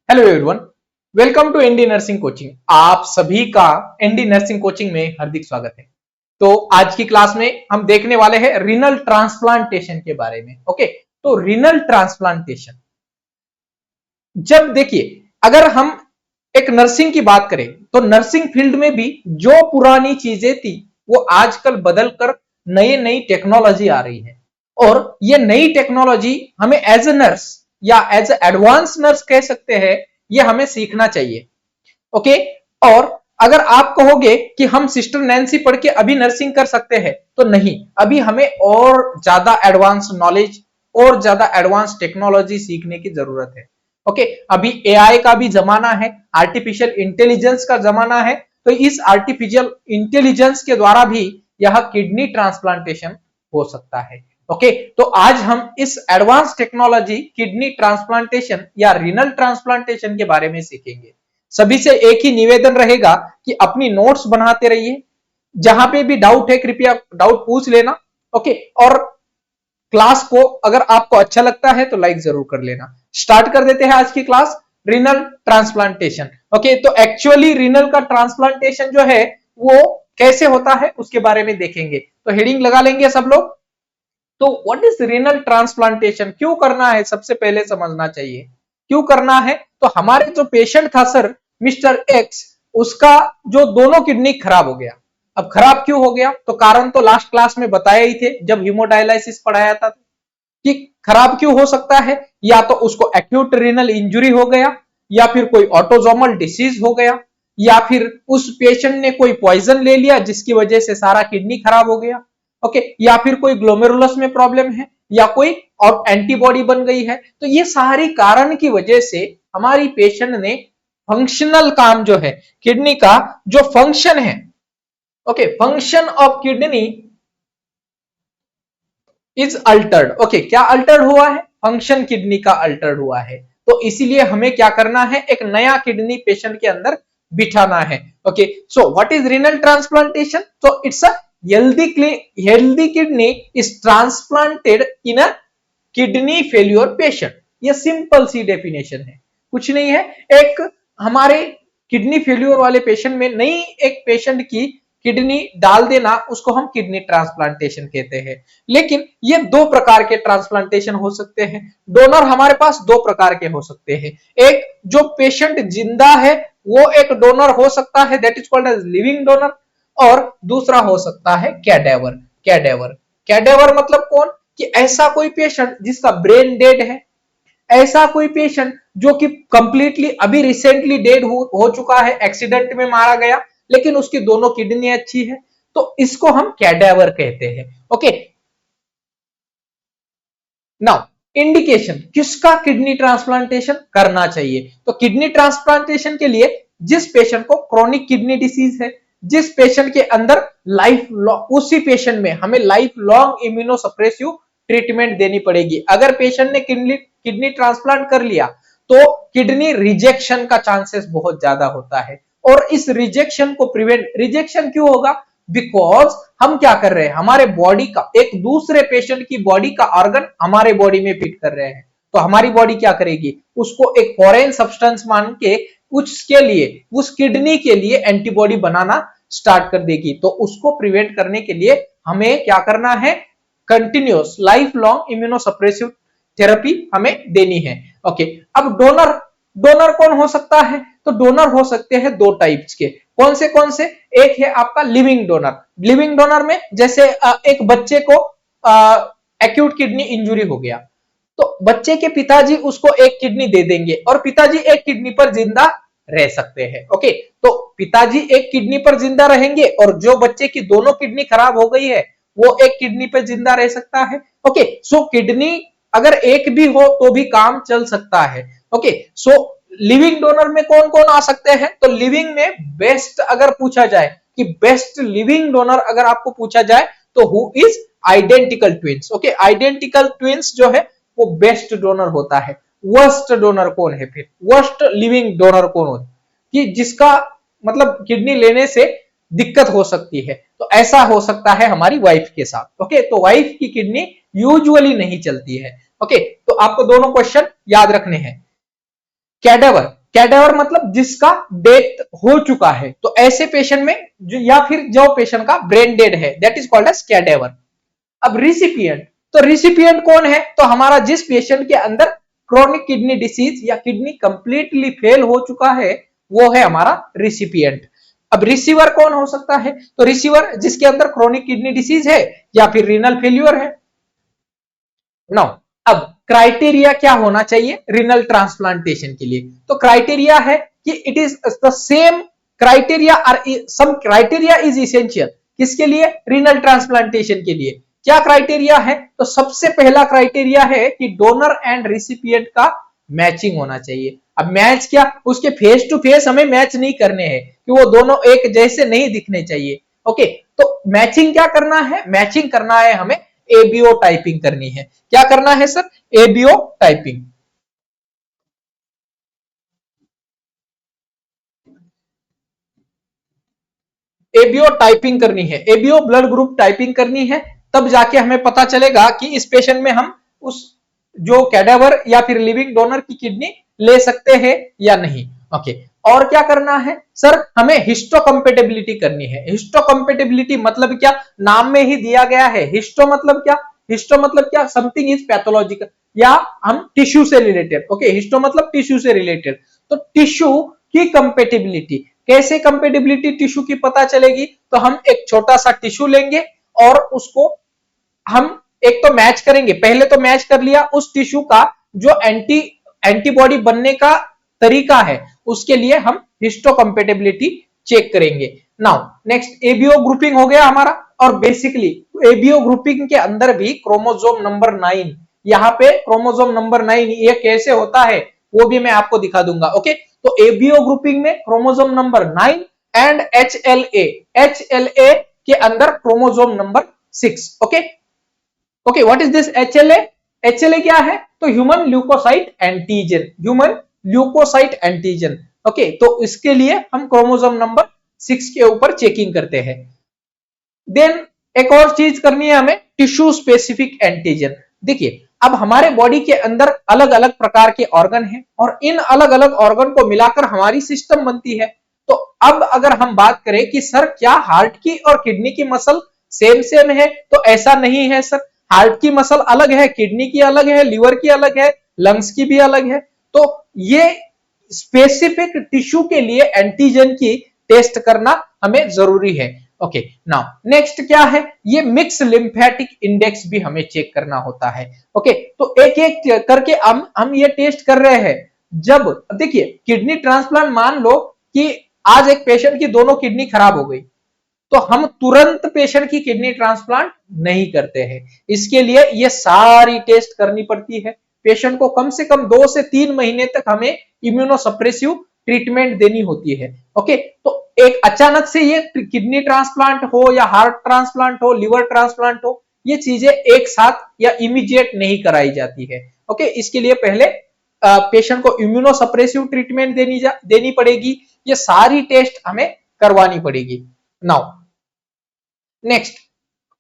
Hello everyone, welcome to ND nursing coaching. आप सभी का एनडी नर्सिंग कोचिंग में हार्दिक स्वागत है। तो आज की क्लास में हम देखने वाले हैं रीनल ट्रांसप्लांटेशन के बारे में। ओके, तो रीनल ट्रांसप्लांटेशन, जब देखिए, अगर हम एक नर्सिंग की बात करें तो नर्सिंग फील्ड में भी जो पुरानी चीजें थी वो आजकल बदलकर नई नई टेक्नोलॉजी आ रही है। और ये नई टेक्नोलॉजी हमें एज ए नर्स या एज एडवांस नर्स कह सकते हैं, ये हमें सीखना चाहिए। ओके, और अगर आप कहोगे कि हम सिस्टर नैन्सी पढ़ के अभी नर्सिंग कर सकते हैं, तो नहीं, अभी हमें और ज्यादा एडवांस नॉलेज और ज्यादा एडवांस टेक्नोलॉजी सीखने की जरूरत है। ओके, अभी एआई का भी जमाना है, आर्टिफिशियल इंटेलिजेंस का जमाना है। तो इस आर्टिफिशियल इंटेलिजेंस के द्वारा भी यह किडनी ट्रांसप्लांटेशन हो सकता है। ओके, तो आज हम इस एडवांस टेक्नोलॉजी किडनी ट्रांसप्लांटेशन या रीनल ट्रांसप्लांटेशन के बारे में सीखेंगे। सभी से एक ही निवेदन रहेगा कि अपनी नोट्स बनाते रहिए, जहां पे भी डाउट है कृपया डाउट पूछ लेना। ओके, और क्लास को अगर आपको अच्छा लगता है तो लाइक जरूर कर लेना। स्टार्ट कर देते हैं आज की क्लास, रीनल ट्रांसप्लांटेशन। ओके, तो एक्चुअली रीनल का ट्रांसप्लांटेशन जो है वो कैसे होता है उसके बारे में देखेंगे। तो हेडिंग लगा लेंगे सब लोग। तो व्हाट इज रीनल ट्रांसप्लांटेशन, क्यों करना है, सबसे पहले समझना चाहिए क्यों करना है। तो हमारे जो पेशेंट था सर, मिस्टर एक्स, उसका जो दोनों किडनी खराब हो गया। अब खराब क्यों हो गया, तो कारण तो लास्ट क्लास में बताया ही थे जब हीमोडायलिसिस पढ़ाया था कि खराब क्यों हो सकता है। या तो उसको एक्यूट रीनल इंजरी हो गया, या फिर कोई ऑटोजोमल डिसीज हो गया, या फिर उस पेशेंट ने कोई पॉइजन ले लिया जिसकी वजह से सारा किडनी खराब हो गया। ओके, या फिर कोई ग्लोमेरुलस में प्रॉब्लम है, या कोई एंटीबॉडी बन गई है। तो ये सारी कारण की वजह से हमारी पेशेंट ने फंक्शनल काम जो है किडनी का, जो फंक्शन है, okay, function of kidney is Altered. Okay, क्या अल्टर्ड हुआ है, फंक्शन किडनी का अल्टर्ड हुआ है। तो इसीलिए हमें क्या करना है, एक नया किडनी पेशेंट के अंदर बिठाना है। Okay, so what is renal transplantation, so it's a healthy kidney is transplanted in a kidney failure patient। ये सिंपल सी डेफिनेशन है, कुछ नहीं है। एक हमारे किडनी फेल्योर वाले पेशेंट में नई एक पेशेंट की किडनी डाल देना, उसको हम किडनी ट्रांसप्लांटेशन कहते हैं। लेकिन ये दो प्रकार के ट्रांसप्लांटेशन हो सकते हैं। डोनर हमारे पास दो प्रकार के हो सकते हैं। एक, जो पेशेंट जिंदा है वो एक डोनर हो सकता है, that is called as living donor. और दूसरा हो सकता है कैडेवर। कैडेवर मतलब कौन, कि ऐसा कोई पेशेंट जिसका ब्रेन डेड है, ऐसा कोई पेशेंट जो कि कंप्लीटली अभी रिसेंटली डेड हो चुका है, एक्सीडेंट में मारा गया, लेकिन उसकी दोनों किडनी अच्छी है, तो इसको हम कैडेवर कहते हैं। ओके, नाउ इंडिकेशन, किसका किडनी ट्रांसप्लांटेशन करना चाहिए। तो किडनी ट्रांसप्लांटेशन के लिए जिस पेशेंट को क्रोनिक किडनी डिसीज है, जिस पेशेंट के अंदर लाइफ लॉन्ग, उसी पेशेंट में हमें लाइफ लॉन्ग इम्यूनोसप्रेसिव ट्रीटमेंट देनी पड़ेगी। अगर पेशेंट ने किडनी ट्रांसप्लांट कर लिया तो किडनी रिजेक्शन का चांसेस बहुत ज्यादा होता है। और इस रिजेक्शन को प्रिवेंट, रिजेक्शन क्यों होगा, बिकॉज हम क्या कर रहे हैं, हमारे बॉडी का एक दूसरे पेशेंट की बॉडी का ऑर्गन हमारे बॉडी में फिट कर रहे हैं। तो हमारी बॉडी क्या करेगी, उसको एक फॉरेन सब्सटेंस मान के उसके लिए, उस किडनी के लिए एंटीबॉडी बनाना स्टार्ट कर देगी। तो उसको प्रिवेंट करने के लिए हमें क्या करना है, continuous life long immunosuppressive therapy हमें देनी है। ओके, अब डोनर, डोनर कौन हो सकता है, तो डोनर हो सकते हैं दो टाइप्स के। कौन से, एक है आपका लिविंग डोनर। लिविंग डोनर में जैसे एक बच्चे को एक्यूट किडनी इंजुरी हो गया, तो बच्चे के पिताजी उसको एक किडनी दे देंगे और पिताजी एक किडनी पर जिंदा रह सकते हैं। ओके, तो पिताजी एक किडनी पर जिंदा रहेंगे और जो बच्चे की दोनों किडनी खराब हो गई है वो एक किडनी पर जिंदा रह सकता है। ओके, सो किडनी अगर एक भी हो तो भी काम चल सकता है। ओके, सो लिविंग डोनर में कौन कौन आ सकते हैं, तो लिविंग में बेस्ट अगर पूछा जाए कि बेस्ट लिविंग डोनर अगर आपको पूछा जाए तो who is identical twins. Okay, identical twins जो है वो बेस्ट डोनर होता है। वर्स्ट डोनर कौन है, फिर वर्स्ट लिविंग डोनर कौन होता है, कि जिसका मतलब किडनी लेने से दिक्कत हो सकती है। तो ऐसा हो सकता है हमारी वाइफ के साथ। ओके, तो वाइफ की किडनी यूजुअली नहीं चलती है। ओके, तो आपको दोनों क्वेश्चन याद रखने हैं। कैडेवर, कैडेवर मतलब जिसका डेथ हो चुका है, तो ऐसे पेशेंट में जो या फिर जो पेशेंट का ब्रेन डेड है, that is called as cadaver. अब रिसिपिएंट, तो रिसिपिएंट कौन है? तो हमारा जिस पेशेंट के अंदर क्रोनिक किडनी डिसीज या किडनी कंप्लीटली फेल हो चुका है, वो है हमारा रिसिपिएंट। अब रिसीवर कौन हो सकता है? तो रिसीवर जिसके अंदर क्रोनिक किडनी डिसीज है या फिर रीनल फेल्यूर है। नो, अब क्राइटेरिया क्या होना चाहिए रीनल ट्रांसप्लांटेशन के लिए? तो क्राइटेरिया है कि it is the same criteria और सम क्राइटेरिया इज इसेंशियल। किसके लिए? रीनल ट्रांसप्लांटेशन के लिए। क्या क्राइटेरिया है? तो सबसे पहला क्राइटेरिया है कि डोनर एंड रिसिपिएंट का मैचिंग होना चाहिए। अब मैच क्या? उसके फेस टू फेस हमें मैच नहीं करने हैं कि वो दोनों एक जैसे नहीं दिखने चाहिए। ओके, तो मैचिंग क्या करना है? मैचिंग करना है हमें एबीओ टाइपिंग करनी है। क्या करना है sir? ABO typing. ABO typing करनी है, एबीओ ब्लड ग्रुप टाइपिंग करनी है, तब जाके हमें पता चलेगा कि इस पेशेंट में हम उस जो कैडेवर या फिर लिविंग डोनर की किडनी ले सकते हैं या नहीं। ओके, और क्या करना है सर? हमें हिस्टोकम्पेटेबिलिटी करनी है। हिस्टोकम्पेटेबिलिटी मतलब क्या? नाम में ही दिया गया है। हिस्टो मतलब क्या? हिस्टो मतलब क्या? समथिंग इज पैथोलॉजिकल या हम टिश्यू से रिलेटेड। ओके, हिस्टो मतलब टिश्यू से रिलेटेड। तो टिश्यू की कंपेटिबिलिटी, कैसे कंपेटिबिलिटी टिश्यू की पता चलेगी? तो हम एक छोटा सा टिश्यू लेंगे और उसको हम एक तो मैच करेंगे। पहले तो मैच कर लिया उस टिश्यू का जो एंटीबॉडी बनने का तरीका है, उसके लिए हम हिस्टोकम्पेटिबिलिटी चेक करेंगे। नाउ नेक्स्ट एबीओ ग्रुपिंग हो गया हमारा। और बेसिकली एबीओ ग्रुपिंग के अंदर भी क्रोमोसोम नंबर 9, यहाँ पे क्रोमोसोम नंबर 9 ये कैसे होता है वो भी मैं आपको दिखा दूंगा। ओके, तो एबीओ ग्रुपिंग में क्रोमोसोम नंबर 9 एंड एचएलए के अंदर chromosome number 6। Okay okay, what is this HLA? HLA क्या है? तो human leukocyte antigen, human leukocyte antigen. Okay, तो इसके लिए हम क्रोमोसोम नंबर 6 के ऊपर चेकिंग करते हैं। देन एक और चीज करनी है हमें, टिश्यू स्पेसिफिक एंटीजन। देखिए, अब हमारे बॉडी के अंदर अलग अलग प्रकार के ऑर्गन हैं और इन अलग अलग ऑर्गन को मिलाकर हमारी सिस्टम बनती है। तो अब अगर हम बात करें कि सर क्या हार्ट की और किडनी की मसल सेम सेम है? तो ऐसा नहीं है सर। हार्ट की मसल अलग है, किडनी की अलग है, लिवर की अलग है, लंग्स की भी अलग है। तो ये स्पेसिफिक टिश्यू के लिए एंटीजन की टेस्ट करना हमें जरूरी है। ओके, नाउ नेक्स्ट क्या है? ये मिक्स लिम्फेटिक इंडेक्स भी हमें चेक करना होता है। ओके, तो एक एक करके हम ये टेस्ट कर रहे हैं। जब देखिए किडनी ट्रांसप्लांट, मान लो कि आज एक पेशेंट की दोनों किडनी खराब हो गई, तो हम तुरंत पेशेंट की किडनी ट्रांसप्लांट नहीं करते हैं। इसके लिए ये सारी टेस्ट करनी पड़ती है। पेशेंट को कम से कम 2 से 3 महीने तक हमें इम्यूनोसप्रेसिव ट्रीटमेंट देनी होती है। ओके, तो एक अचानक से ये किडनी ट्रांसप्लांट हो या हार्ट ट्रांसप्लांट हो, लिवर ट्रांसप्लांट हो, ये चीजें एक साथ या इमीडिएट नहीं कराई जाती है। ओके, इसके लिए पहले पेशेंट को इम्यूनोसप्रेसिव ट्रीटमेंट देनी पड़ेगी। ये सारी टेस्ट हमें करवानी पड़ेगी। नाउ नेक्स्ट,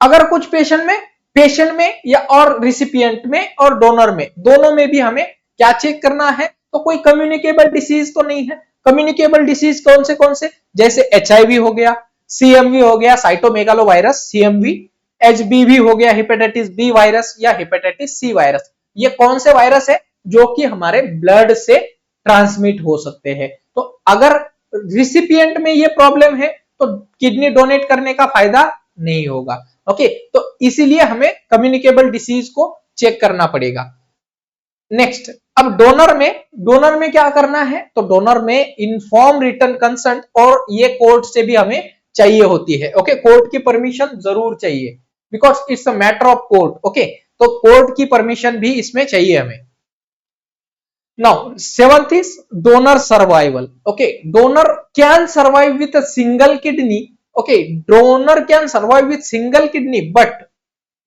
अगर कुछ पेशेंट में या और रिसिपिएंट में और डोनर में, दोनों में भी हमें क्या चेक करना है? तो कोई कम्युनिकेबल डिसीज तो नहीं है। कम्युनिकेबल डिसीज कौन से? जैसे एचआईवी हो गया, सीएमवी हो गया, साइटोमेगालो वायरस सीएमवी, एचबीवी हो गया, हेपेटाइटिस बी वायरस या हेपेटाइटिस सी वायरस। ये कौन से वायरस है जो कि हमारे ब्लड से ट्रांसमिट हो सकते हैं। तो अगर रिसिपिएंट में ये प्रॉब्लम है तो किडनी डोनेट करने का फायदा नहीं होगा। ओके, तो इसीलिए हमें कम्युनिकेबल डिसीज को चेक करना पड़ेगा। नेक्स्ट, अब डोनर में क्या करना है? तो डोनर में इनफॉर्म रिटर्न कंसेंट, और ये कोर्ट से भी हमें चाहिए होती है। ओके, कोर्ट की परमिशन जरूर चाहिए, because it's a matter of court. Okay, तो कोर्ट की परमिशन भी इसमें चाहिए हमें। Now 7th is donor survival. Okay, donor can survive with a single kidney. Okay, donor can survive with single kidney, but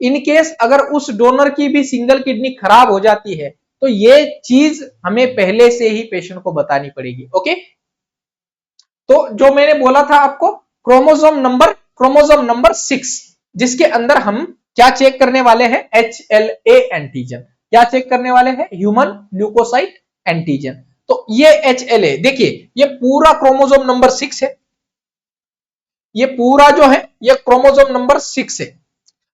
in case अगर उस donor की भी सिंगल किडनी खराब हो जाती है तो ये चीज हमें पहले से ही पेशेंट को बतानी पड़ेगी। ओके, तो जो मैंने बोला था आपको, क्रोमोसोम नंबर 6, जिसके अंदर हम क्या चेक करने वाले हैं? HLA antigen. क्या चेक करने वाले हैं? Human leukocyte antigen. तो ये HLA देखिए, ये पूरा क्रोमोसोम नंबर 6 है, ये पूरा जो है ये क्रोमोसोम नंबर 6 है।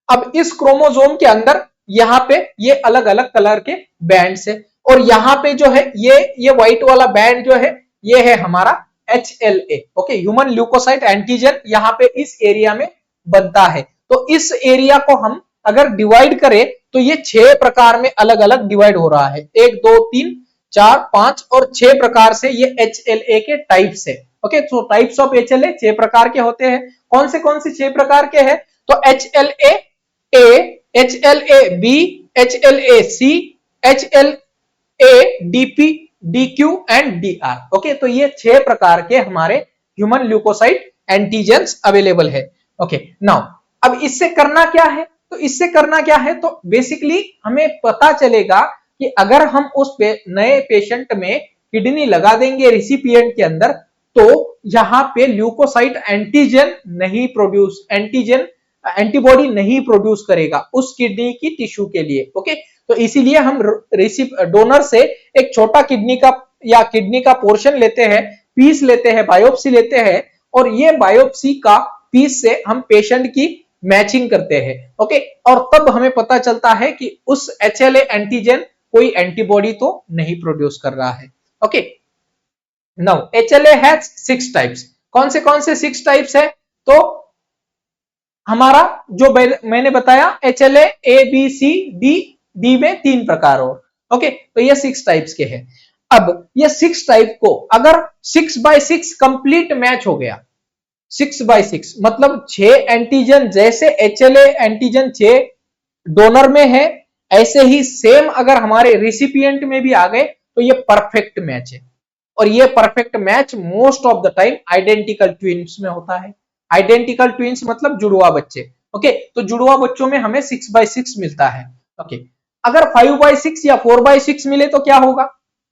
अब इस क्रोमोसोम के अंदर यहाँ पे ये अलग अलग कलर के बैंड्स है, और यहाँ पे जो है ये व्हाइट वाला बैंड जो है ये है हमारा HLA, okay, human leukocyte antigen, यहाँ पे इस एरिया में बनता है। तो इस एरिया को हम अगर डिवाइड करें तो ये 6 प्रकार में अलग अलग डिवाइड हो रहा है, 1 2 3 4 5 और 6 प्रकार से ये HLA के टाइप्स है। ओके, तो टाइप्स ऑफ HLA 6 प्रकार के होते हैं। कौन से 6 प्रकार के हैं? तो HLA A, HLA B, HLA C, HLA DP, DQ and DR। Okay, तो ये 6 प्रकार के हमारे ह्यूमन ल्यूकोसाइट एंटीजेंस अवेलेबल है। ओके, नाउ अब इससे करना क्या है? तो इससे करना क्या है, तो बेसिकली हमें पता चलेगा कि अगर हम उस नए पेशेंट में किडनी लगा देंगे रिसिपिएंट के अंदर, तो यहाँ पे ल्यूकोसाइट एंटीजन नहीं प्रोड्यूस, एंटीबॉडी नहीं प्रोड्यूस करेगा उस किडनी की टिश्यू के लिए। ओके, तो इसीलिए हम डोनर से एक छोटा किडनी का पोर्शन लेते हैं, पीस लेते हैं, बायोप्सी लेते हैं, और ये बायोप्सी का पीस से हम पेशेंट की मैचिंग करते हैं। ओके, और तब हमें पता चलता है कि उस HLA एंटीजन कोई एंटीबॉडी तो नहीं प्रोड्यूस कर रहा है। Okay, now HLA has 6 types. कौन से 6 टाइप्स है? तो हमारा जो मैंने बताया HLA A B C D में 3 प्रकार और। ओके, तो ये 6 टाइप्स के हैं। अब ये 6 टाइप को अगर 6x6 कंप्लीट मैच हो गया, 6x6 मतलब 6 एंटीजन, जैसे HLA एंटीजन 6 डोनर में है, ऐसे ही सेम अगर हमारे रिसिपिएंट में भी आ गए तो ये परफेक्ट मैच है। और ये perfect match most of the time identical twins में होता है। आइडेंटिकल ट्विन्स मतलब जुड़वा बच्चे। ओके, तो जुड़वा बच्चों में हमें 6x6 मिलता है। ओके, अगर 5x6 या 4x6 मिले तो क्या होगा?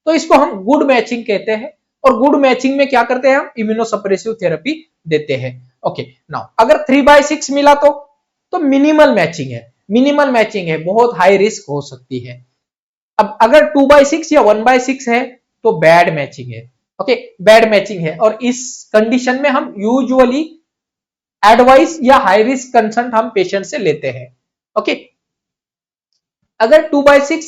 तो इसको हम गुड मैचिंग कहते हैं। और गुड मैचिंग में क्या करते हैं? हम इम्यूनोसप्रेसिव थेरेपी देते हैं। ओके, नाउ अगर 3x6 मिला तो मिनिमल मैचिंग है, मिनिमल मैचिंग है, बहुत हाई रिस्क हो सकती है। अब अगर 2x6 या 1x6 है तो बैड मैचिंग है। ओके, बैड मैचिंग है, और इस कंडीशन में हम यूजुअली एडवाइस या हाई रिस्क कंसर्न हम पेशेंट से लेते हैं। ओके, अगर 2x6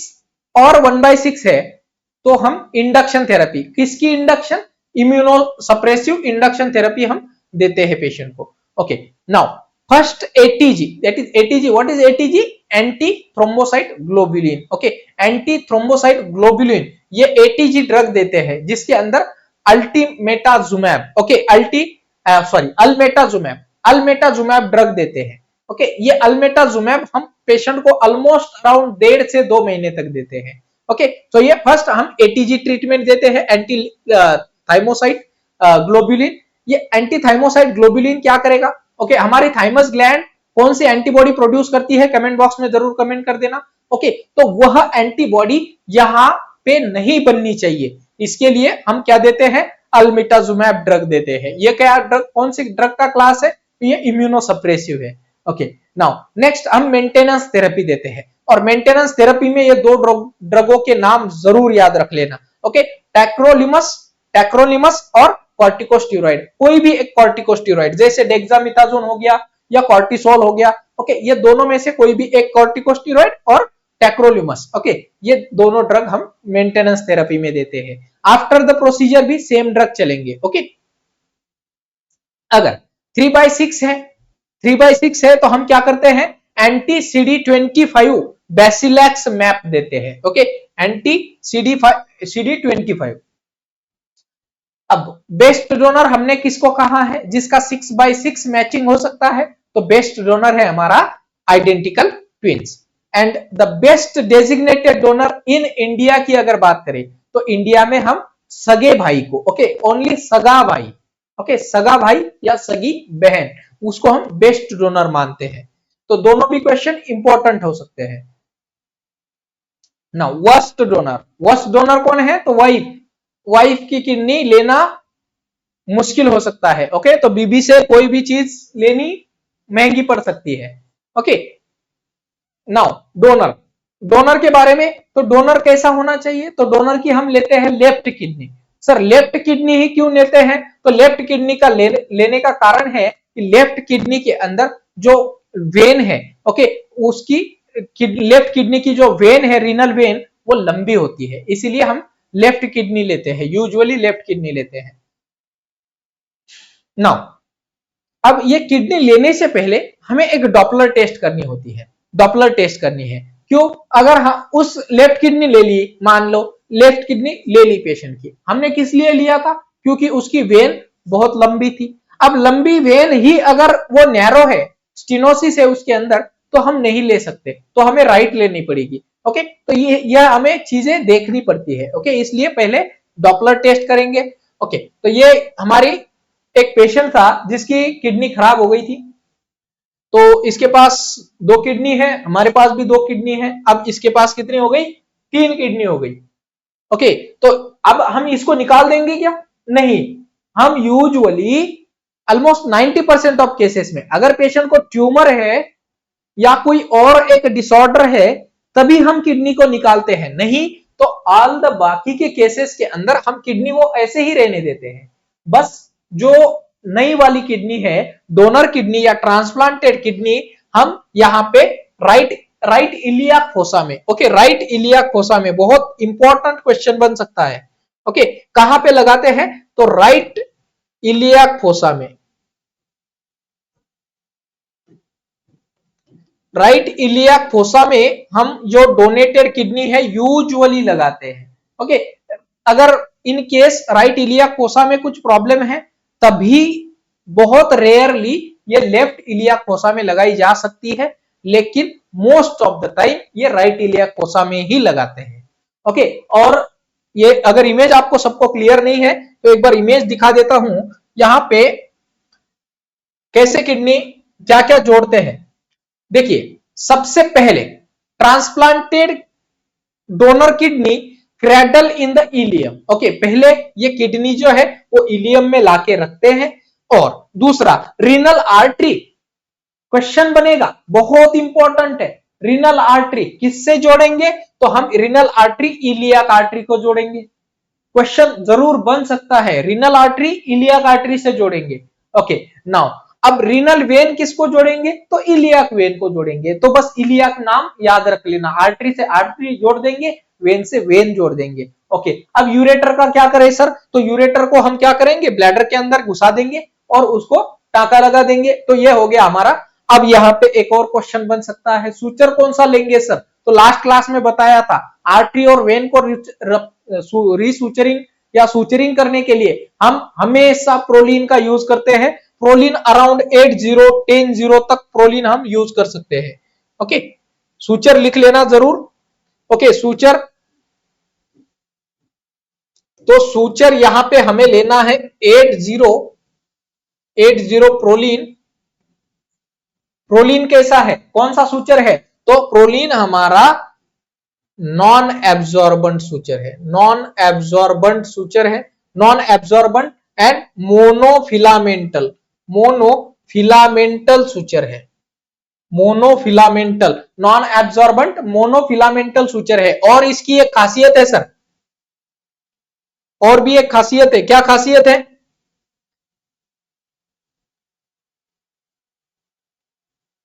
और 1x6 है तो हम इंडक्शन थेरेपी, किसकी इंडक्शन? इम्यूनोसप्रेसिव इंडक्शन थेरेपी हम देते हैं पेशेंट को। Okay, now first ATG, that is ATG। What is ATG? Anti thrombocyte globulin. Okay, anti thrombocyte globulin ये ATG ड्रग देते हैं, जिसके अंदर अल्टीमेटाजुमैब, ओके, अल्मेटाजुमैब ड्रग देते हैं। ओके, ये अल्मेटाजुमैब हम पेशेंट को ऑलमोस्ट अराउंड 1.5 से 2 महीने तक देते हैं। ओके, तो ये फर्स्ट हम ATG ट्रीटमेंट देते हैं, एंटी थाइमोसाइट ग्लोबुलिन। ये एंटी थाइमोसाइट ग्लोबुलिन क्या करेगा? ओके, हमारी थाइमस ग्लैंड कौन सी एंटीबॉडी प्रोड्यूस करती है? कमेंट बॉक्स में जरूर कमेंट कर देना। ओके, तो वह एंटीबॉडी यहाँ पे नहीं बननी चाहिए, इसके लिए हम क्या देते हैं? अल्मेटाजुमैब ड्रग देते हैं। ये क्या ड्रग, कौन सी ड्रग का क्लास है? ये इम्यूनोसप्रेसिव है। ओके, नाउ नेक्स्ट हम मेंटेनेंस थेरेपी देते हैं, और मेंटेनेंस थेरेपी में ये 2 ड्रगों के नाम जरूर याद रख लेना। ओके, टैक्रोलिमस और कॉर्टिकोस्टेरॉइड। कोई भी एक कॉर्टिकोस्टेरॉइड, जैसे डेक्सामेथासोन हो गया या कॉर्टिसोल हो गया। ओके, ये दोनों में से कोई भी एक कॉर्टिकोस्टेरॉइड और टैक्रोलिमस। ओके, ये दोनों ड्रग हम मेंटेनेंस थेरेपी में देते हैं। आफ्टर द प्रोसीजर भी सेम ड्रग चलेंगे। ओके, अगर 3x6 है तो हम क्या करते हैं? एंटी CD25 बेसिलैक्स मैप देते हैं। Okay, anti CD25। अब बेस्ट डोनर हमने किसको कहा है? जिसका 6x6 मैचिंग हो सकता है, तो बेस्ट डोनर है हमारा identical twins. And the best designated donor in India की अगर बात करें तो इंडिया में हम सगे भाई को, ओके, ओनली सगा भाई, ओके, सगा भाई या सगी बहन, उसको हम बेस्ट डोनर मानते हैं। तो दोनों भी क्वेश्चन इंपॉर्टेंट हो सकते हैं। नाउ वर्स्ट डोनर कौन है? तो वाइफ की किडनी लेना मुश्किल हो सकता है। ओके, तो बीबी से कोई भी चीज लेनी महंगी पड़ सकती है। ओके, नाउ डोनर के बारे में, तो डोनर कैसा होना चाहिए, तो डोनर की हम लेते हैं left kidney. Sir left kidney ही क्यों लेते हैं, तो लेफ्ट किडनी का लेने का कारण है कि लेफ्ट किडनी के अंदर जो वेन है, ओके, उसकी लेफ्ट किडनी की जो वेन है, रीनल वेन, वो लंबी होती है, इसीलिए हम लेफ्ट किडनी लेते हैं, यूजुअली लेफ्ट किडनी लेते हैं। नाउ अब ये किडनी लेने से पहले हमें एक डॉपलर टेस्ट करनी होती है, डॉपलर टेस्ट करनी है। क्यों, अगर हम उस लेफ्ट किडनी ले ली, मान लो लेफ्ट किडनी ले ली पेशेंट की, हमने किस लिए लिया था, क्योंकि उसकी वेन बहुत लंबी थी। अब लंबी वेन ही अगर वो नैरो है, स्टेनोसिस है उसके अंदर, तो हम नहीं ले सकते, तो हमें राइट लेनी पड़ेगी। ओके, तो ये हमें चीजें देखनी पड़ती है। ओके, इसलिए पहले डॉपलर टेस्ट करेंगे। ओके, तो ये हमारी एक पेशेंट था जिसकी किडनी खराब हो गई थी, तो इसके पास 2 किडनी है, हमारे पास भी 2 किडनी है। अब इसके पास कितनी हो गई, 3 किडनी हो गई। ओके, तो अब हम इसको निकाल देंगे क्या, नहीं, हम यूजुअली ऑलमोस्ट 90% ऑफ केसेस में अगर पेशेंट को ट्यूमर है या कोई और एक डिसऑर्डर है, तभी हम किडनी को निकालते हैं, नहीं तो ऑल द बाकी के केसेस के अंदर हम किडनी को ऐसे ही रहने देते हैं। बस जो नई वाली किडनी है, डोनर किडनी या ट्रांसप्लांटेड किडनी, हम यहां पे राइट इलियाक फोसा में, ओके, राइट इलियाक फोसा में, बहुत इंपॉर्टेंट क्वेश्चन बन सकता है। ओके, कहां पे लगाते हैं, तो राइट इलियाक फोसा में, राइट इलियाक फोसा में हम जो डोनेटेड किडनी है यूजुअली लगाते हैं। ओके, अगर in case right iliac fossa में कुछ प्रॉब्लम है, तभी बहुत रेयरली ये लेफ्ट इलियाक फोसा में लगाई जा सकती है, लेकिन मोस्ट ऑफ द टाइम ये राइट इलियाक फोसा में ही लगाते हैं। ओके, और ये अगर इमेज आपको सबको क्लियर नहीं है तो एक बार इमेज दिखा देता हूं, यहां पे कैसे किडनी क्या क्या जोड़ते हैं। देखिए, सबसे पहले transplanted donor kidney cradle in the ilium. Okay, पहले ये किडनी जो है वो इलियम में लाके रखते हैं। और दूसरा, रीनल आर्टरी, क्वेश्चन बनेगा, बहुत इंपॉर्टेंट है, रीनल आर्टरी किससे जोड़ेंगे, तो हम रीनल आर्टरी इलियाक आर्टरी को जोड़ेंगे। क्वेश्चन जरूर बन सकता है, रीनल आर्टरी इलियाक आर्टरी से जोड़ेंगे। ओके, नाउ अब रीनल वेन किसको जोड़ेंगे, तो इलियाक वेन को जोड़ेंगे। तो बस इलियाक नाम याद रख लेना, आर्टरी से आर्टरी जोड़ देंगे, वेन से वेन जोड़ देंगे। ओके, अब यूरेटर का क्या करें सर, तो यूरेटर को हम क्या करेंगे, ब्लैडर के अंदर घुसा देंगे और उसको टाका लगा देंगे। तो ये हो गया हमारा। अब यहाँ पे एक और क्वेश्चन बन सकता है, सूचर कौन सा लेंगे सर, तो लास्ट क्लास में बताया था, आर्टरी और वेन को रीसूचरिंग या सूचरिंग करने के लिए हम हमेशा प्रोलीन का यूज करते हैं। प्रोलीन अराउंड 80-10 तक प्रोलीन हम यूज कर सकते हैं। ओके, सूचर लिख लेना जरूर। ओके, सूचर, तो सूचर यहां पे हमें लेना है 80 प्रोलीन। प्रोलीन कैसा है, कौन सा सूचर है, तो प्रोलीन हमारा नॉन एब्जॉर्बेंट सूचर है, नॉन एब्जॉर्बेंट सूचर है, नॉन एब्जॉर्बेंट एंड मोनोफिलामेंटल, मोनोफिलामेंटल सूचर है, मोनोफिलामेंटल, नॉन एब्जॉर्बेंट मोनोफिलामेंटल सूचर है। और इसकी एक खासियत है सर, और भी एक खासियत है, क्या खासियत है,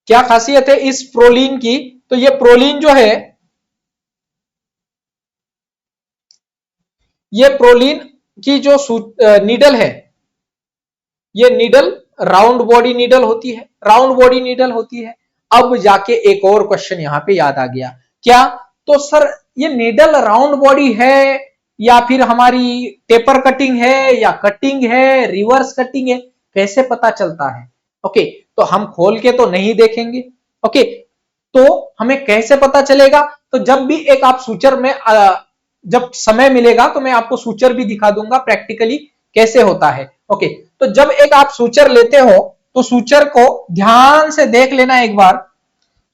क्या खासियत है इस प्रोलीन की, तो ये प्रोलीन जो है, ये प्रोलीन की जो नीडल है, ये नीडल राउंड बॉडी नीडल होती है, राउंड बॉडी नीडल होती है। अब जाके एक और क्वेश्चन यहां पे याद आ गया, क्या, तो सर ये नीडल राउंड बॉडी है या फिर हमारी टेपर कटिंग है या कटिंग है, रिवर्स कटिंग है, कैसे पता चलता है। ओके, तो हम खोल के तो नहीं देखेंगे। ओके, तो हमें कैसे पता चलेगा, तो जब भी एक आप सूचर में जब समय मिलेगा तो मैं आपको सूचर भी दिखा दूंगा प्रैक्टिकली कैसे होता है। ओके, तो जब एक आप सूचर लेते हो तो सूचर को ध्यान से देख लेना एक बार।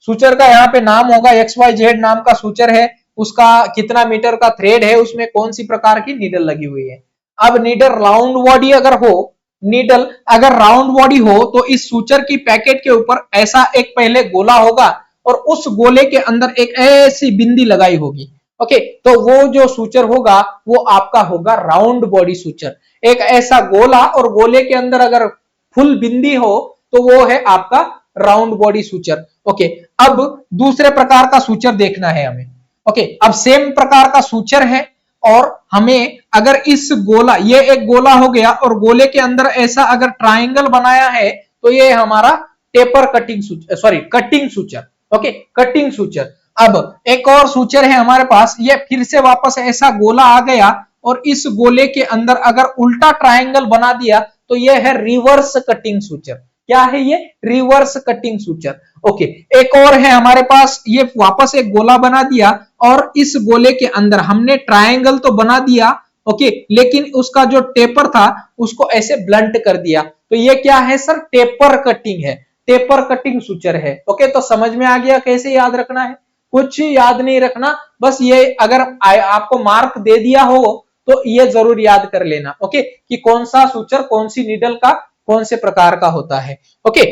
सूचर का यहाँ पे नाम होगा, XYZ नाम का सूचर है, उसका कितना मीटर का थ्रेड है, उसमें कौन सी प्रकार की नीडल लगी हुई है। अब नीडल राउंड बॉडी अगर हो, नीडल अगर राउंड बॉडी हो तो इस सूचर की पैकेट के ऊपर ऐसा एक पहले गोला होगा और उस गोले के अंदर एक ऐसी बिंदी लगाई होगी। ओके, तो वो जो सूचर होगा वो आपका होगा राउंड बॉडी सूचर। एक ऐसा गोला और गोले के अंदर अगर फुल बिंदी हो तो वो है आपका राउंड बॉडी सूचर। ओके, अब दूसरे प्रकार का सूचर देखना है हमें। ओके, अब सेम प्रकार का सूचर है और हमें अगर इस गोला, ये एक गोला हो गया और गोले के अंदर ऐसा अगर ट्राइंगल बनाया है तो ये हमारा taper cutting suture, sorry cutting suture. Okay, cutting suture. अब एक और सूचर है हमारे पास, ये फिर से वापस ऐसा गोला आ गया और इस गोले के अंदर अगर उल्टा ट्राइंगल बना दिया तो ये है रिवर्स कटिंग सूचर। क्या है ये? Reverse cutting suture. ओके, एक और है हमारे पास, ये वापस एक गोला बना दिया और इस गोले के अंदर हमने ट्रायंगल तो बना दिया, ओके, लेकिन उसका जो टेपर था उसको ऐसे ब्लंट कर दिया, तो ये क्या है सर? टेपर कटिंग है, टेपर कटिंग सूचर है। ओके, तो समझ में आ गया कैसे याद रखना है? कुछ याद नहीं रखना, बस ये अगर आपको मार्क दे दिया हो तो ये जरूर याद कर लेना। ओके, कि कौन सा सूचर कौन सी नीडल का कौन से प्रकार का होता है। ओके,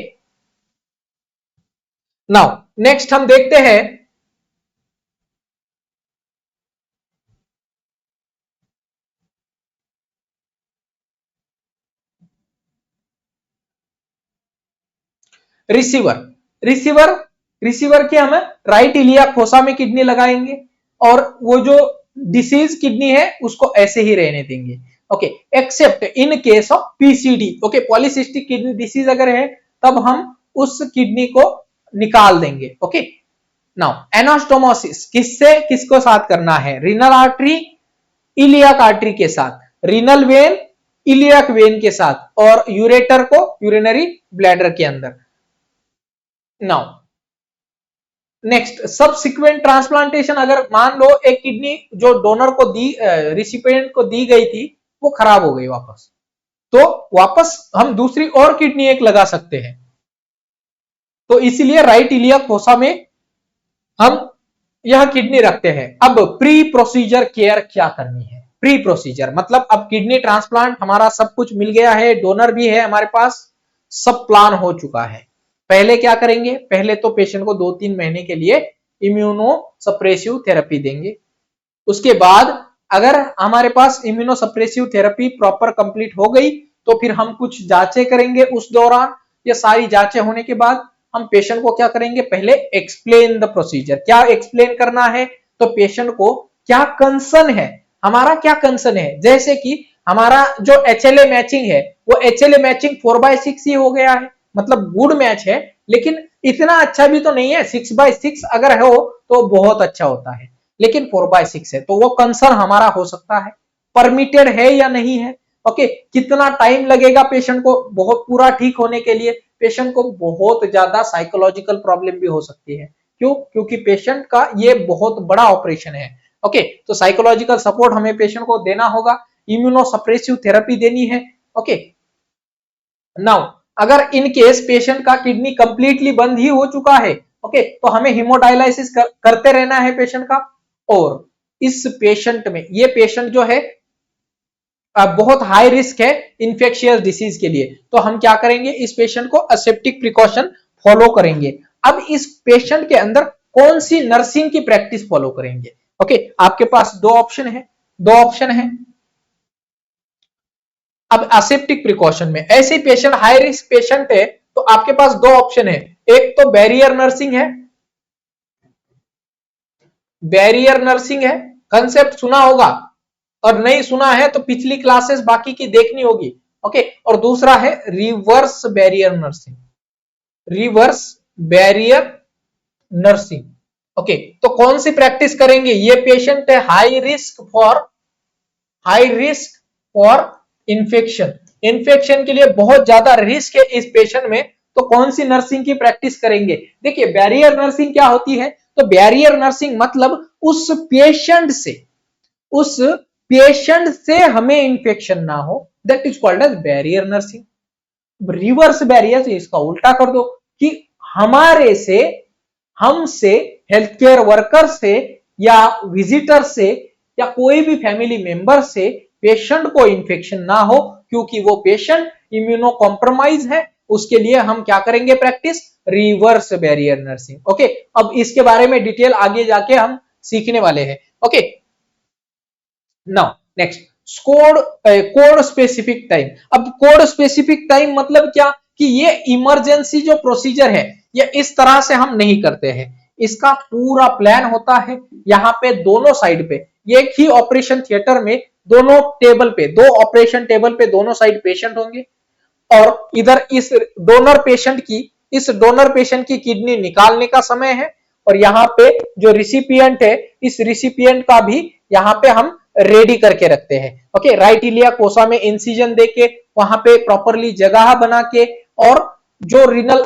नाउ नेक्स्ट हम देखते हैं रिसीवर। रिसीवर रिसीवर की हम राइट इलिया फोसा में किडनी लगाएंगे और वो जो डिसीज किडनी है उसको ऐसे ही रहने देंगे। Okay, accept in case of PCD, okay, polycystic kidney disease अगर है तब हम उस किडनी को निकाल देंगे। ओके, नाउ एनास्टोमोसिस किससे किसको साथ करना है? रीनल आर्टरी इलियाक आर्टरी के साथ, रीनल वेन इलियाक वेन के साथ और यूरेटर को यूरिनरी ब्लैडर के अंदर। नाउ नेक्स्ट सबसिक्वेंट ट्रांसप्लांटेशन, अगर मान लो एक किडनी जो डोनर को दी, रिसिपिएंट को दी गई थी वो खराब हो गई वापस, तो वापस हम दूसरी और किडनी एक लगा सकते हैं। तो इसीलिए राइट इलियाक फोसा में हम यह किडनी रखते हैं। अब प्री प्रोसीजर केयर क्या करनी है? प्री प्रोसीजर मतलब अब किडनी ट्रांसप्लांट हमारा सब कुछ मिल गया है, डोनर भी है हमारे पास, सब प्लान हो चुका है। पहले क्या करेंगे? पहले तो पेशेंट को 2-3 महीने के लिए इम्यूनो सप्रेसिव थेरेपी देंगे। उसके बाद अगर हमारे पास immunosuppressive therapy proper complete हो गई तो फिर हम कुछ जांचें करेंगे उस दौरान। ये सारी जांचें होने के बाद हम पेशेंट को क्या करेंगे? पहले एक्सप्लेन द प्रोसीजर। क्या एक्सप्लेन करना है? तो पेशेंट को क्या कंसर्न है, हमारा क्या कंसर्न है, जैसे कि हमारा जो एचएलए मैचिंग है वो एचएलए मैचिंग 4/6 ही हो गया है, मतलब गुड मैच है, लेकिन इतना अच्छा भी तो नहीं है। 6/6 अगर हो तो बहुत अच्छा होता है, लेकिन 4/6 है, तो वो कंसर्न हमारा हो सकता है। परमिटेड है या नहीं है? ओके, कितना टाइम लगेगा पेशेंट को बहुत पूरा ठीक होने के लिए? पेशेंट को बहुत ज्यादा साइकोलॉजिकल प्रॉब्लम भी हो सकती है। क्यों? क्योंकि पेशेंट का ये बहुत बड़ा ऑपरेशन है। ओके, तो साइकोलॉजिकल सपोर्ट हमें पेशेंट को देना होगा, इम्यूनो सप्रेसिव थेरेपी देनी है। ओके, नाउ अगर इन केस पेशेंट का किडनी कंप्लीटली बंद ही हो चुका है, ओके, तो हमें हीमोडायलिसिस करते रहना है पेशेंट का। और इस पेशेंट में, ये पेशेंट जो है बहुत हाई रिस्क है इंफेक्शियस डिसीज के लिए, तो हम क्या करेंगे? इस पेशेंट को असेप्टिक प्रिकॉशन फॉलो करेंगे। अब इस पेशेंट के अंदर कौन सी नर्सिंग की प्रैक्टिस फॉलो करेंगे? ओके, आपके पास दो ऑप्शन है, दो ऑप्शन है। अब असेप्टिक प्रिकॉशन में ऐसे पेशेंट हाई रिस्क पेशेंट है तो आपके पास दो ऑप्शन है। एक तो बैरियर नर्सिंग है, बैरियर नर्सिंग है, कंसेप्ट सुना होगा, और नहीं सुना है तो पिछली क्लासेस बाकी की देखनी होगी। ओके, और दूसरा है reverse barrier nursing, reverse barrier nursing. Okay, तो कौन सी प्रैक्टिस करेंगे? ये पेशेंट है high risk for infection, infection के लिए बहुत ज्यादा रिस्क है इस पेशेंट में, तो कौन सी नर्सिंग की प्रैक्टिस करेंगे? देखिए, बैरियर नर्सिंग क्या होती है? तो बैरियर नर्सिंग मतलब उस पेशेंट से हमें इंफेक्शन ना हो, that is called as barrier nursing. Reverse barrier इसका उल्टा कर दो कि हमारे से, हमसे, हेल्थ केयर वर्कर से या विजिटर से या कोई भी फैमिली मेंबर से पेशेंट को इंफेक्शन ना हो, क्योंकि वो पेशेंट इम्यूनो कॉम्प्रोमाइज है, उसके लिए हम क्या करेंगे practice, reverse barrier nursing. Okay, अब इसके बारे में डिटेल आगे जाके हम सीखने वाले हैं। Okay, now next code specific time. अब कोड स्पेसिफिक टाइम मतलब क्या कि ये इमरजेंसी जो प्रोसीजर है ये इस तरह से हम नहीं करते हैं, इसका पूरा प्लान होता है। यहाँ पे दोनों साइड पे एक ही ऑपरेशन थिएटर में दोनों टेबल पे, दो ऑपरेशन टेबल पे दोनों साइड पेशेंट होंगे और इधर इस डोनर पेशेंट की किडनी निकालने का समय है और यहाँ पे जो रिसिपिएंट है इस रिसिपिएंट का भी यहाँ पे हम रेडी करके रखते हैं। ओके, राइट इलिया कोसा में इंसिजन देके वहां पे प्रॉपरली जगह बना के और जो रिनल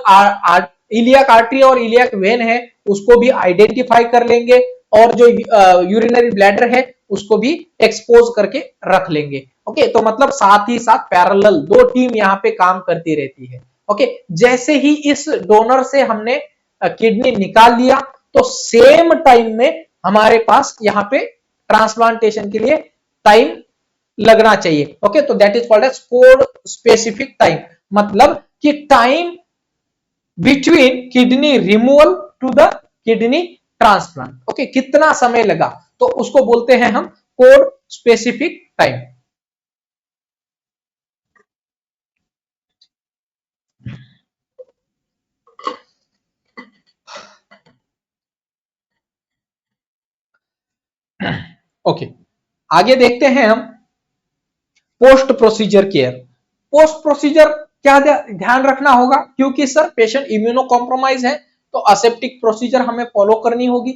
इलियाक आर्टरी और इलियाक वेन है उसको भी आइडेंटिफाई कर लेंगे और जो यूरिनरी ब्लैडर है उसको भी एक्सपोज करके रख लेंगे। ओके, तो मतलब साथ ही साथ पैरेलल दो टीम यहाँ पे काम करती रहती है। ओके, जैसे ही इस डोनर से हमने किडनी निकाल लिया तो सेम टाइम में हमारे पास यहाँ पे ट्रांसप्लांटेशन के लिए टाइम लगना चाहिए। ओके, तो that is called as code specific time, मतलब कि time between kidney removal to the kidney transplant. Okay, कितना समय लगा तो उसको बोलते हैं हम कोड स्पेसिफिक टाइम। ओके, आगे देखते हैं हम post procedure care. Post procedure क्या ध्यान रखना होगा, क्योंकि सर पेशेंट इम्यूनो कॉम्प्रोमाइज है तो असेप्टिक प्रोसीजर हमें फॉलो करनी होगी।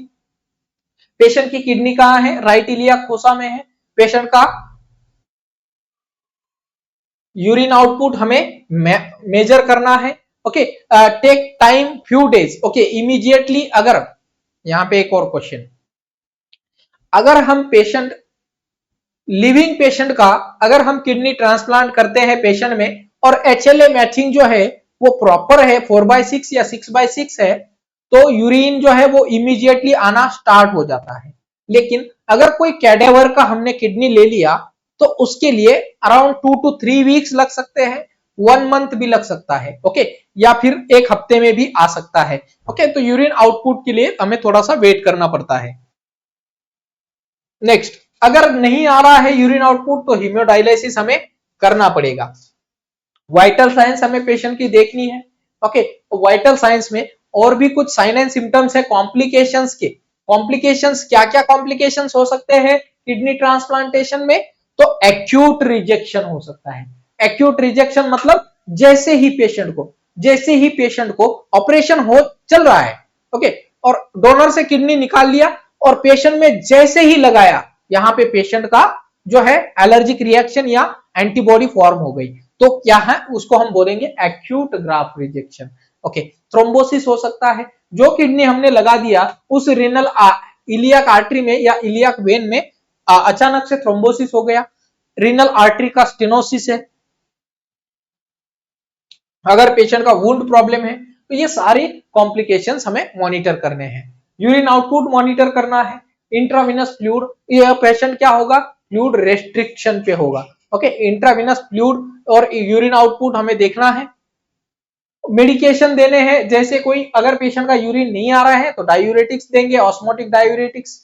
पेशेंट की किडनी कहां है, राइट इलियाक फोसा में है। पेशेंट का यूरिन आउटपुट हमें मेजर करना है। Okay, take time few days. Okay, immediately अगर यहां पे एक और क्वेश्चन, अगर हम पेशेंट लिविंग पेशेंट का अगर हम किडनी ट्रांसप्लांट करते हैं पेशेंट में और एचएलए मैचिंग जो है वो प्रॉपर है 4/6 या 6/6 है तो यूरिन जो है वो इमीडिएटली आना स्टार्ट हो जाता है। लेकिन अगर कोई कैडेवर का हमने किडनी ले लिया तो उसके लिए अराउंड 2 to 3 वीक्स लग सकते हैं, 1 मंथ भी लग सकता है। ओके, या फिर एक हफ्ते में भी आ सकता है। ओके, तो यूरिन आउटपुट के लिए हमें थोड़ा सा वेट करना पड़ता है। नेक्स्ट, अगर नहीं आ रहा है यूरिन आउटपुट तो हीमोडायलिसिस हमें करना पड़ेगा। वाइटल साइंस हमें पेशेंट की देखनी है। ओके, वाइटल साइंस में और भी कुछ साइन एंड सिम्टम्स है कॉम्प्लिकेशंस के। कॉम्प्लिकेशंस क्या क्या कॉम्प्लिकेशंस हो सकते हैं किडनी ट्रांसप्लांटेशन में, तो एक्यूट रिजेक्शन हो सकता है। एक्यूट रिजेक्शन मतलब जैसे ही पेशेंट को ऑपरेशन हो चल रहा है, ओके, और डोनर से किडनी निकाल लिया और पेशेंट में जैसे ही लगाया यहां पे पेशेंट का जो है एलर्जिक रिएक्शन या एंटीबॉडी फॉर्म हो गई तो क्या है उसको हम बोलेंगे acute graft rejection. Okay, thrombosis हो सकता है, जो किडनी हमने लगा दिया उस रिनल इलियाक आर्टरी में या इलियाक वेन में अचानक से थ्रोम्बोसिस हो गया, रिनल आर्टरी का स्टेनोसिस है। अगर पेशेंट का वुंड प्रॉब्लम है तो ये सारी कॉम्प्लिकेशंस हमें मॉनिटर करने हैं। यूरिन आउटपुट मॉनिटर करना है, इंट्राविनस फ्लूइड, ये पेशेंट क्या होगा फ्लूइड रेस्ट्रिक्शन पे होगा। ओके, इंट्राविनस फ्लूइड और यूरिन आउटपुट हमें देखना है। मेडिकेशन देने हैं, जैसे कोई अगर पेशेंट का यूरिन नहीं आ रहा है तो डायूरेटिक्स देंगे, ऑस्मोटिक डायूरेटिक्स।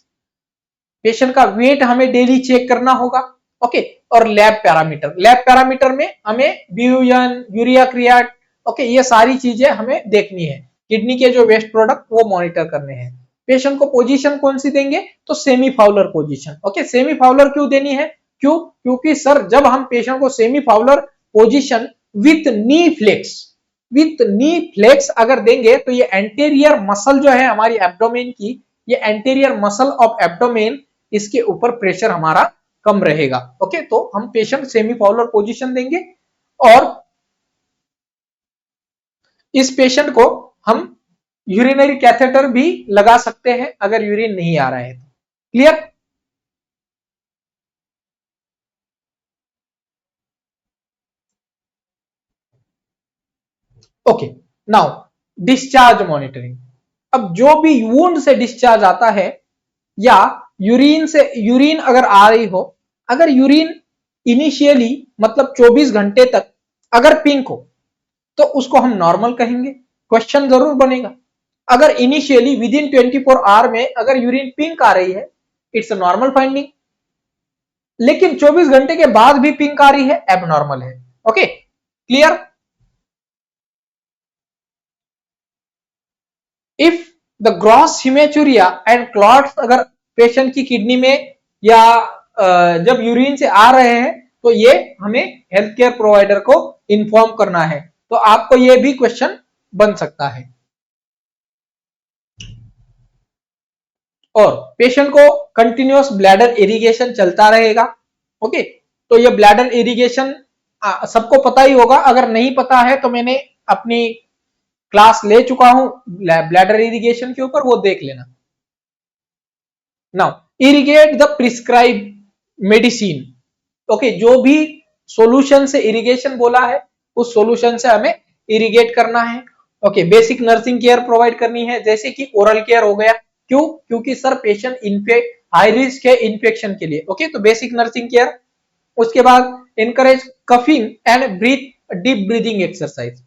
पेशेंट का वेट हमें डेली चेक करना होगा। ओके, और लैब पैरामीटर में हमें ब्यूयन, यूरिया क्रियाट, ओके, ये सारी चीजें हमें देखनी है। किडनी के जो वेस्ट प्रोडक्ट वो मॉनिटर करने हैं। पेशेंट को पोजीशन कौन सी देंगे, तो semi Fowler position. Okay, semi Fowler क्यों देनी है, क्योंकि सर जब हम पेशेंट को semi Fowler position with knee flex अगर देंगे तो ये एंटीरियर मसल जो है हमारी एब्डोमेन की, ये एंटीरियर मसल ऑफ एब्डोमेन, इसके ऊपर प्रेशर हमारा कम रहेगा। ओके, तो हम पेशेंट सेमी फाउलर पोजीशन देंगे और इस पेशेंट को हम यूरिनरी कैथेटर भी लगा सकते हैं अगर यूरिन नहीं आ रहा है तो। Clear? Okay, now discharge monitoring. अब जो भी वुंड से डिस्चार्ज आता है या यूरिन अगर आ रही हो, अगर यूरिन इनिशियली मतलब 24 घंटे तक अगर पिंक हो तो उसको हम नॉर्मल कहेंगे, क्वेश्चन जरूर बनेगा। अगर इनिशियली विद इन 24 आवर में अगर यूरिन पिंक आ रही है, इट्स नॉर्मल फाइंडिंग, लेकिन 24 घंटे के बाद भी पिंक आ रही है, एबनॉर्मल है। Okay, clear? If the gross hematuria and clots अगर पेशेंट की किडनी में या जब यूरिन से आ रहे हैं, तो ये हमें हेल्थ केयर प्रोवाइडर को इन्फॉर्म करना है। तो आपको ये भी क्वेश्चन बन सकता है। और पेशेंट को कंटिन्यूअस ब्लैडर इरिगेशन चलता रहेगा। ओके, तो ये ब्लैडर इरिगेशन सबको पता ही होगा, अगर नहीं पता है तो मैंने अपनी क्लास ले चुका हूं ब्लैडर इरिगेशन के ऊपर, वो देख लेना। Now irrigate the prescribe medicine. Okay, जो भी सॉल्यूशन से इरिगेशन बोला है उस सॉल्यूशन से हमें इरिगेट करना है। Okay, basic nursing care provide करनी है, जैसे कि ओरल केयर हो गया। क्यों? क्योंकि सर पेशेंट हाई रिस्क है इन्फेक्शन के लिए। ओके, तो बेसिक नर्सिंग केयर। उसके बाद encourage coughing and breath deep breathing exercise.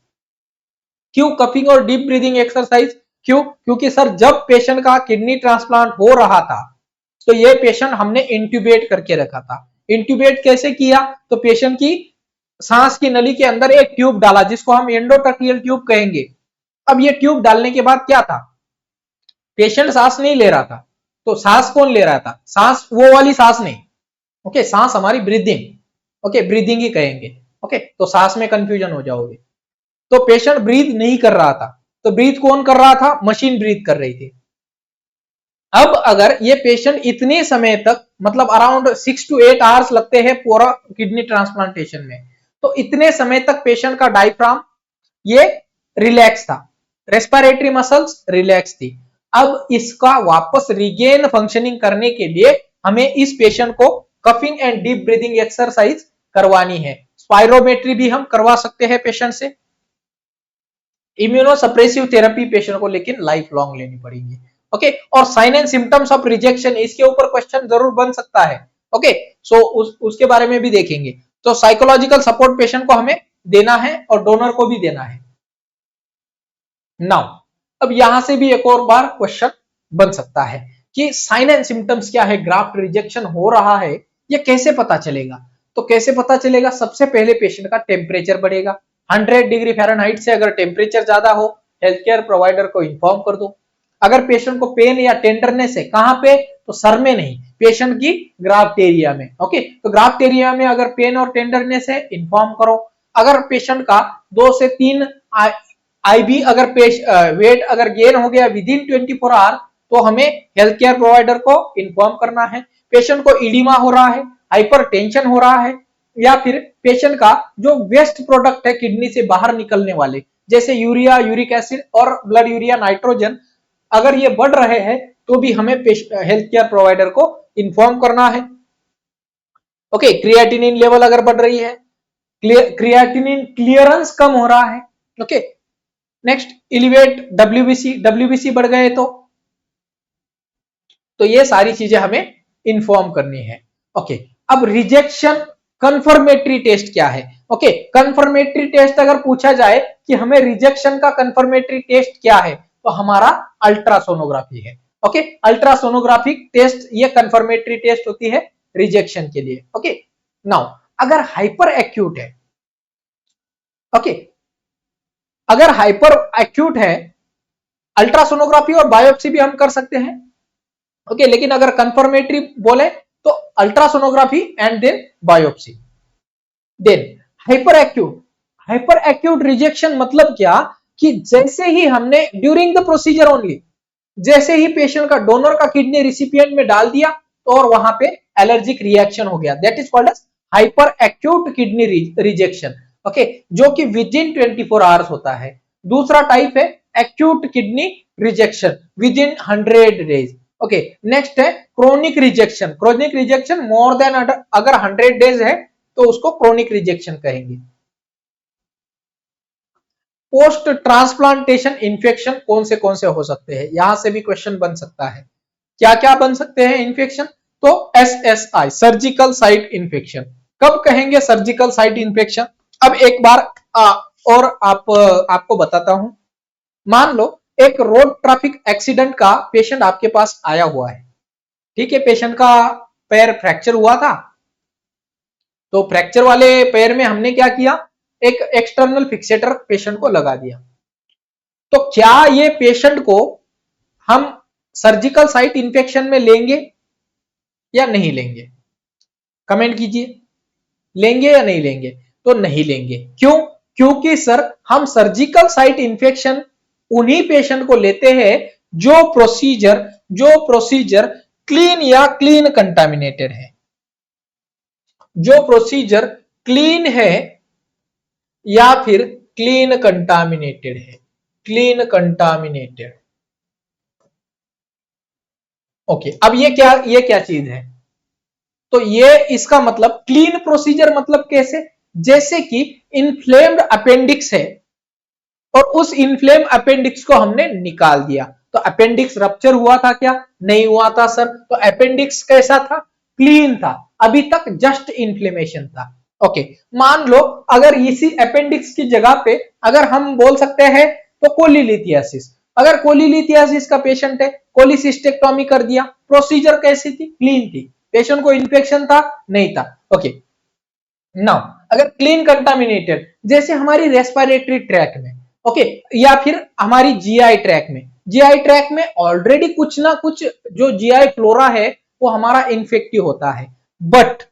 क्यों कफिंग और डीप ब्रीदिंग एक्सरसाइज? क्यों? क्योंकि सर जब पेशेंट का किडनी ट्रांसप्लांट हो रहा था तो ये पेशेंट हमने इंट्यूबेट करके रखा था। इंट्यूबेट कैसे किया? तो पेशेंट की सांस की नली के अंदर एक ट्यूब डाला, जिसको हम एंडोट्रकियल ट्यूब कहेंगे। अब ये ट्यूब डालने के बाद क्या था, पेशेंट सांस नहीं ले रहा था, तो सांस कौन ले रहा था? सांस वो वाली सांस नहीं। ओके, सांस हमारी ब्रीदिंग। ओके, ब्रीदिंग ही कहेंगे। ओके, तो सांस में कंफ्यूजन हो जाओगे। तो पेशेंट ब्रीथ नहीं कर रहा था, तो ब्रीथ कौन कर रहा था? मशीन ब्रीथ कर रही थी। अब अगर ये पेशेंट इतने समय तक, मतलब अराउंड 6 to 8 आवर्स लगते हैं पूरा किडनी ट्रांसप्लांटेशन में, तो इतने समय तक पेशेंट का डायफ्राम ये रिलैक्स था, रेस्पिरेटरी मसल्स रिलैक्स थी। अब इसका वापस रिगेन फंक्शनिंग करने के लिए हमें इस पेशेंट को coughing and deep breathing exercise करवानी है। स्पायरोमेट्री भी हम करवा सकते हैं पेशेंट से। इम्यूनोसप्रेसिव थेरेपी पेशेंट को लेकिन लाइफ लॉन्ग लेनी पड़ेगी। ओके, और sign and symptoms of rejection, इसके ऊपर क्वेश्चन जरूर बन सकता है। ओके, सो उसके बारे में भी देखेंगे। तो साइकोलॉजिकल सपोर्ट पेशेंट को हमें देना है और डोनर को भी देना है। नाउ अब यहां से भी एक और बार क्वेश्चन बन सकता है कि साइन एंड सिम्टम्स क्या है, ग्राफ्ट रिजेक्शन हो रहा है, ये कैसे पता चलेगा? तो कैसे पता चलेगा? सबसे पहले पेशेंट का टेम्परेचर बढ़ेगा। 100 डिग्री फ़ारेनहाइट से अगर टेम्परेचर ज्यादा हो, हेल्थ केयर प्रोवाइडर को इन्फॉर्म कर दो। अगर पेशेंट को पेन या टेंडरनेस है, कहां पे? तो सर में नहीं, पेशेंट की ग्राफ्ट एरिया में। ओके, तो ग्राफ्ट एरिया में अगर पेन और टेंडरनेस है, इन्फॉर्म करो। अगर पेशेंट का 2 से 3 आईबी अगर वेट अगर गेन हो गया विद इन 24 आवर, तो हमें हेल्थ केयर प्रोवाइडर को इन्फॉर्म करना है। पेशेंट को इडिमा हो रहा है, हाइपरटेंशन हो रहा है, या फिर पेशेंट का जो वेस्ट प्रोडक्ट है किडनी से बाहर निकलने वाले, जैसे यूरिया, यूरिक एसिड और ब्लड यूरिया, नाइट्रोजन, अगर ये बढ़ रहे हैं तो भी हमें हेल्थ केयर प्रोवाइडर को इन्फॉर्म करना है। ओके, क्रिएटिनिन लेवल अगर बढ़ रही है, क्रिएटिनिन क्लियरेंस कम हो रहा है। Okay, next elevate WBC, WBC बढ़ गए तो ये सारी चीजें हमें इन्फॉर्म करनी है। ओके, अब रिजेक्शन कंफर्मेटरी टेस्ट क्या है? ओके, कंफर्मेटरी टेस्ट अगर पूछा जाए कि हमें रिजेक्शन का कंफर्मेटरी टेस्ट क्या है, तो हमारा अल्ट्रासोनोग्राफी है। ओके, अल्ट्रासोनोग्राफी टेस्ट ये कंफर्मेटरी टेस्ट होती है रिजेक्शन के लिए। ओके, नाउ अगर हाइपर एक्यूट है, ओके, अगर हाइपर एक्यूट है, अल्ट्रासोनोग्राफी और बायोप्सी भी हम कर सकते हैं। ओके, लेकिन अगर कंफर्मेटरी बोले तो ultrasonography and then biopsy. Then hyper acute rejection मतलब क्या, कि जैसे ही हमने ड्यूरिंग द प्रोसीजर ओनली, जैसे ही पेशेंट का डोनर का किडनी रिसिपिएंट में डाल दिया तो और वहां पे एलर्जिक रिएक्शन हो गया, that is called as hyper acute kidney rejection. Okay, जो कि विद इन 24 आवर्स होता है। दूसरा टाइप है acute kidney rejection within 100 days. Okay, next है chronic rejection. Chronic rejection more than अगर 100 डेज है तो उसको क्रोनिक रिजेक्शन कहेंगे। पोस्ट ट्रांसप्लांटेशन इन्फेक्शन कौन से हो सकते हैं, यहां से भी क्वेश्चन बन सकता है। क्या क्या बन सकते हैं इन्फेक्शन? तो SSI, सर्जिकल साइट इन्फेक्शन। कब कहेंगे सर्जिकल साइट इन्फेक्शन? अब एक बार और आपको बताता हूं। मान लो एक रोड ट्रैफिक एक्सीडेंट का पेशेंट आपके पास आया हुआ है, ठीक है। पेशेंट का पैर फ्रैक्चर हुआ था, तो फ्रैक्चर वाले पैर में हमने क्या किया, एक एक्सटर्नल फिक्सेटर पेशेंट को लगा दिया। तो क्या ये पेशेंट को हम सर्जिकल साइट इंफेक्शन में लेंगे या नहीं लेंगे? कमेंट कीजिए, लेंगे या नहीं लेंगे? तो नहीं लेंगे। क्यों? क्योंकि सर हम सर्जिकल साइट इंफेक्शन उन्हीं पेशेंट को लेते हैं जो प्रोसीजर क्लीन या क्लीन कंटामिनेटेड है। जो प्रोसीजर क्लीन है या फिर क्लीन कंटामिनेटेड है, क्लीन कंटामिनेटेड। ओके, अब ये क्या चीज है? तो ये इसका मतलब क्लीन प्रोसीजर मतलब कैसे? जैसे कि इन्फ्लेम्ड अपेंडिक्स है और उस इन्फ्लेम अपेंडिक्स को हमने निकाल दिया, तो अपेंडिक्स रप्चर हुआ था क्या? नहीं हुआ था सर। तो अपेंडिक्स कैसा था? क्लीन था, अभी तक जस्ट इन्फ्लेमेशन था। ओके, मान लो अगर इसी अपेंडिक्स की जगह पे अगर हम बोल सकते हैं तो कोलीलिथियासिस, अगर कोलीलिथियासिस का पेशेंट है, कोलिसिस्टेक्टोमी कर दिया, प्रोसीजर कैसी थी? क्लीन थी, पेशेंट को इन्फेक्शन था? नहीं था। ओके, नाउ अगर क्लीन कंटामिनेटेड, जैसे हमारी रेस्पिरेटरी ट्रैक में, ओके, या फिर हमारी जीआई ट्रैक में, जीआई ट्रैक में ऑलरेडी कुछ ना कुछ जो जीआई फ्लोरा है वो हमारा इन्फेक्टिव होता है, बट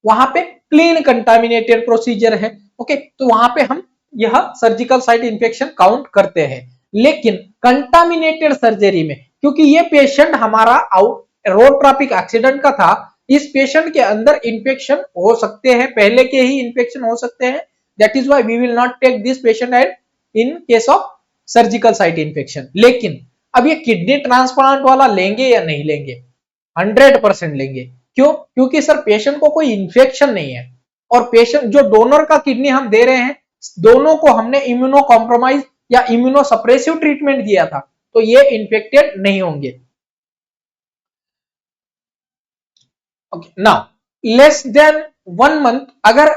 वहां पे क्लीन कंटामिनेटेड प्रोसीजर है। ओके, तो वहां पे हम यह सर्जिकल साइट इंफेक्शन काउंट करते हैं। लेकिन कंटामिनेटेड सर्जरी में, क्योंकि ये पेशेंट हमारा रोड ट्रैफिक एक्सीडेंट का था, इस पेशेंट के अंदर इंफेक्शन हो सकते हैं, पहले के ही इंफेक्शन हो सकते हैं। That is why we will not take this patient at in case of surgical site infection. लेकिन अब ये किडनी ट्रांसप्लांट वाला लेंगे या नहीं लेंगे? 100% लेंगे। क्यों? क्योंकि सर पेशेंट को कोई इंफेक्शन नहीं है और पेशेंट जो डोनर का किडनी हम दे रहे हैं, दोनों को हमने इम्यूनो कॉम्प्रोमाइज या इम्यूनो सप्रेसिव ट्रीटमेंट दिया था, तो ये इन्फेक्टेड नहीं होंगे। Okay, now less than 1 month, अगर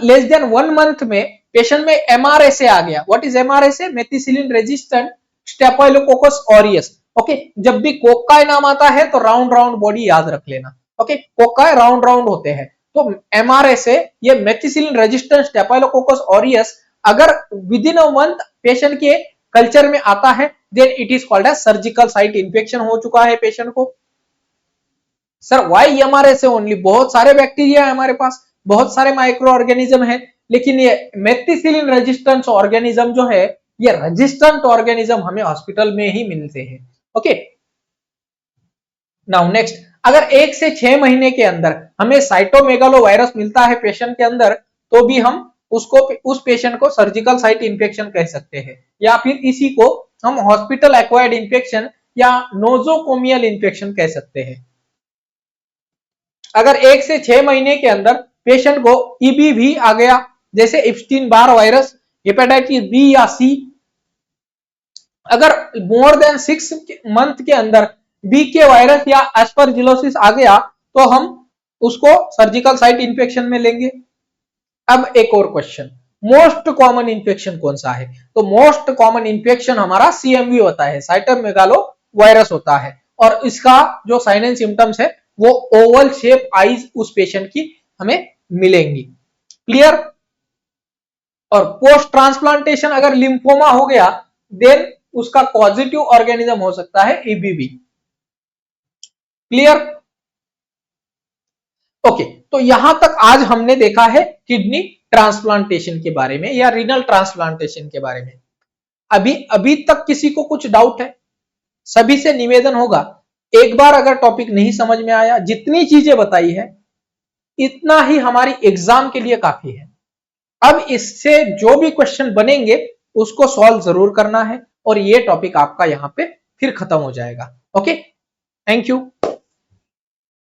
लेस देन 1 मंथ में पेशेंट में एमआरएसए आ गया। What is MRSA? Methicillin resistant staphylococcus aureus. Okay, जब भी कोक्काई नाम आता है तो राउंड राउंड बॉडी याद रख लेना। ओके, कोक्काई राउंड राउंड होते हैं, तो एमआरएसए ये मेथिसिलिन रेजिस्टेंट स्टेफाइलोकोकस ऑरियस अगर within a month patient के कल्चर में आता है, then it is called as surgical site infection हो चुका है पेशेंट को। Sir why MRSA only? बहुत सारे बैक्टीरिया है हमारे पास, बहुत सारे माइक्रो ऑर्गेनिज्म है, लेकिन ये मेथिसिलिन रेजिस्टेंस ऑर्गेनिज्म जो है, ये रेजिस्टेंट ऑर्गेनिज्म हमें हॉस्पिटल में ही मिलते हैं। ओके, नाउ नेक्स्ट, अगर 1 से 6 महीने के अंदर हमें साइटोमेगालो वायरस मिलता है पेशेंट के अंदर, तो भी हम उस पेशेंट को सर्जिकल साइट इंफेक्शन कह सकते हैं, या फिर इसी को हम हॉस्पिटल एक्वायर्ड इंफेक्शन या नोजोकोमियल इंफेक्शन कह सकते हैं। अगर 1 से 6 महीने के अंदर पेशेंट को ईबीवी आ गया, जैसे इप्स्टीन बार वायरस, हेपेटाइटिस बी या सी, अगर मोर देन 6 मंथ के अंदर बीके वायरस या एस्परजिलोसिस आ गया, तो हम उसको सर्जिकल साइट इंफेक्शन में लेंगे। अब एक और क्वेश्चन, मोस्ट कॉमन इंफेक्शन कौन सा है? तो मोस्ट कॉमन इंफेक्शन हमारा सीएमवी होता है, साइटोमेगालो वायरस होता है, और इसका जो साइन एंड सिम्टम्स है वो ओवल शेप आईज उस पेशेंट की हमें मिलेंगी। क्लियर? और पोस्ट ट्रांसप्लांटेशन अगर लिम्फोमा हो गया, देन उसका पॉजिटिव ऑर्गेनिज्म हो सकता है ईबीवी। क्लियर? ओके, तो यहां तक आज हमने देखा है किडनी ट्रांसप्लांटेशन के बारे में या रीनल ट्रांसप्लांटेशन के बारे में। अभी तक किसी को कुछ डाउट है? सभी से निवेदन होगा, एक बार अगर टॉपिक नहीं समझ में आया, जितनी चीजें बताई है इतना ही हमारी एग्जाम के लिए काफी है। अब इससे जो भी क्वेश्चन बनेंगे उसको सॉल्व जरूर करना है, और ये टॉपिक आपका यहां पे फिर खत्म हो जाएगा। Okay, thank you.